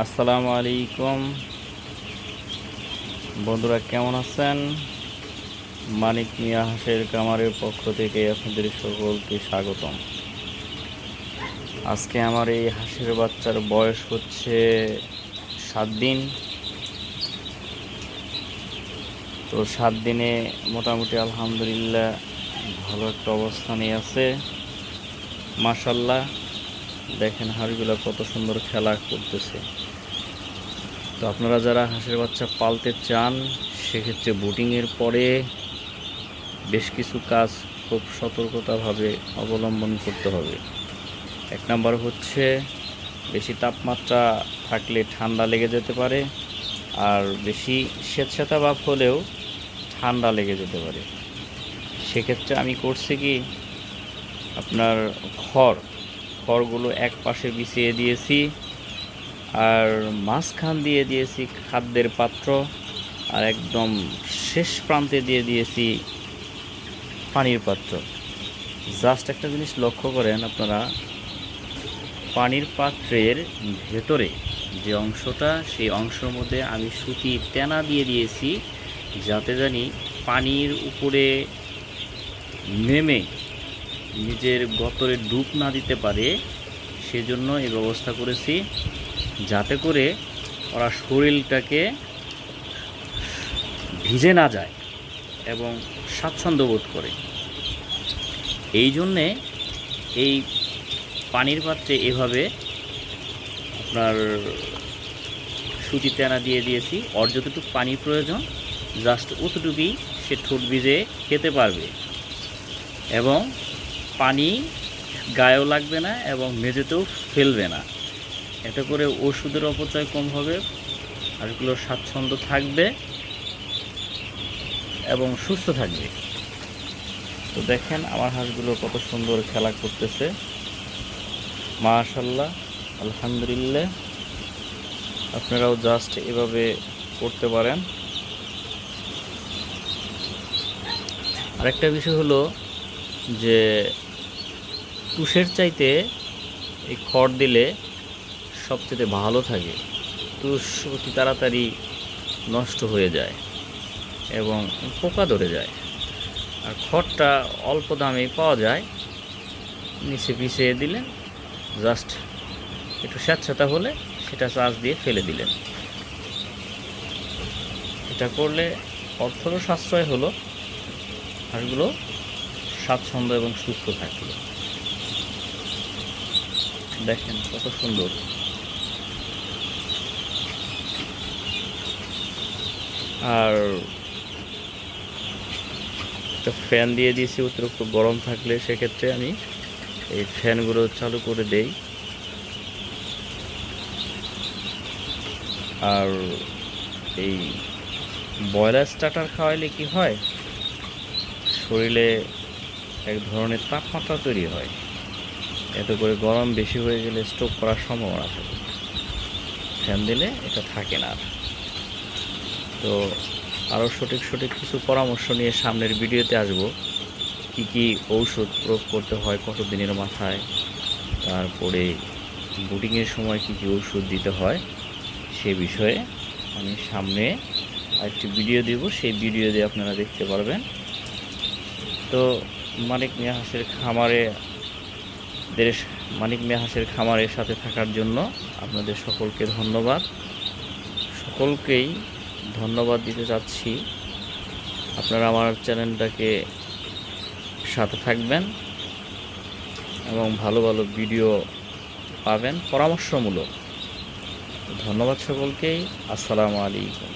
আসসালামু আলাইকুম বন্ধুরা, কেমন আছেন? মানিক মিয়া হাঁসের খামারের পক্ষ থেকে আপনাদের সকলকে স্বাগতম। আজকে আমার এই হাঁসের বাচ্চার বয়স হচ্ছে 7 দিন। তো 7 দিনে মোটামুটি আলহামদুলিল্লাহ ভালো একটা অবস্থানে আছে। মাশাল্লাহ, দেখেন হাঁসগুলো কত সুন্দর খেলা করতেছে। তো আপনারা যারা হাঁসের বাচ্চা পালতে চান, সেক্ষেত্রে বুটিংয়ের পরে বেশ কিছু কাজ খুব সতর্কতাভাবে অবলম্বন করতে হবে। 1 নাম্বার হচ্ছে, বেশি তাপমাত্রা থাকলে ঠান্ডা লেগে যেতে পারে, আর বেশি স্বেচ্ছাতা ভাব হলেও ঠান্ডা লেগে যেতে পারে। সেক্ষেত্রে আমি করছি কি, আপনার খড়গুলো এক পাশে বিছিয়ে দিয়েছি, আর মাঝখান দিয়ে দিয়েছি খাদ্যের পাত্র, আর একদম শেষ প্রান্তে দিয়ে দিয়েছি পানির পাত্র। জাস্ট একটা জিনিস লক্ষ্য করেন আপনারা, পানির পাত্রের ভেতরে যে অংশটা, সেই অংশের মধ্যে আমি সুতি টেনা দিয়ে দিয়েছি, যাতে জানি পানির উপরে নেমে নিজের গতরে ডুব না দিতে পারে। সেজন্য এই ব্যবস্থা করেছি, যাতে করে ওরা শরীরটাকে ভিজে না যায় এবং স্বাচ্ছন্দ্য বোধ করে। এই জন্যে এই পানির পাত্রে এভাবে আপনার সুতি টানা দিয়ে দিয়েছি। ওর যতটুকু পানির প্রয়োজন, জাস্ট অতটুকুই সে ঠোঁট ভিজে খেতে পারবে, এবং পানি গায়েও লাগবে না এবং মেঝেতেও ফেলবে না। এতে করে ওষুধের অপচয় কম হবে, হাঁসগুলো স্বাচ্ছন্দ্য থাকবে এবং সুস্থ থাকবে। তো দেখেন আমার হাঁসগুলো কত সুন্দর খেলা করতেছে, মাশাআল্লাহ, আলহামদুলিল্লাহ। আপনারাও জাস্ট এভাবে করতে পারেন। আরেকটা বিষয় হলো যে, তুষের চাইতে এই খড় দিলে সবচেয়ে ভালো থাকে। তুষ অতি তাড়াতাড়ি নষ্ট হয়ে যায় এবং পোকা ধরে যায়, আর খড়টা অল্প দামেই পাওয়া যায়। নিচে বিছিয়ে দিলেন, জাস্ট একটু স্যাঁতস্যাঁতা হলে সেটা চাষ দিয়ে ফেলে দিলেন। এটা করলে অর্থেরও সাশ্রয় হলো, হাঁসগুলো স্বাচ্ছন্দ্য এবং সুস্থ থাকলো। দেখেন কত সুন্দর। আর একটা ফ্যান দিয়ে দিয়েছি, অতিরিক্ত গরম থাকলে সেক্ষেত্রে আমি এই ফ্যানগুলো চালু করে দেই। আর এই ব্রয়লার স্টার্টার খাওয়াইলে কি হয়, শরীরে এক ধরনের তাপমাত্রা তৈরি হয়, এতে করে গরম বেশি হয়ে গেলে স্ট্রোক করার সম্ভাবনা থাকে। ফ্যান দিলে এটা থাকে না। তো আরও সঠিক কিছু পরামর্শ নিয়ে সামনের ভিডিওতে আসব। কি ঔষধ প্রয়োগ করতে হয় কত দিনের মাথায়, তারপরে বুটিংয়ের সময় কি ওষুধ দিতে হয়, সে বিষয়ে আমি সামনে আরেকটি ভিডিও দেব। সেই ভিডিও দিয়ে আপনারা দেখতে পারবেন। তো মানিক মিয়া হাঁসের খামারের সাথে থাকার জন্য আপনাদের সকলকে ধন্যবাদ। সকলকেই ধন্যবাদ দিতে চাচ্ছি। আপনারা আমার চ্যানেলটাকে সাথে থাকবেন এবং ভালো ভিডিও পাবেন, পরামর্শমূলক। ধন্যবাদ সকলকেই। আসসালামু আলাইকুম।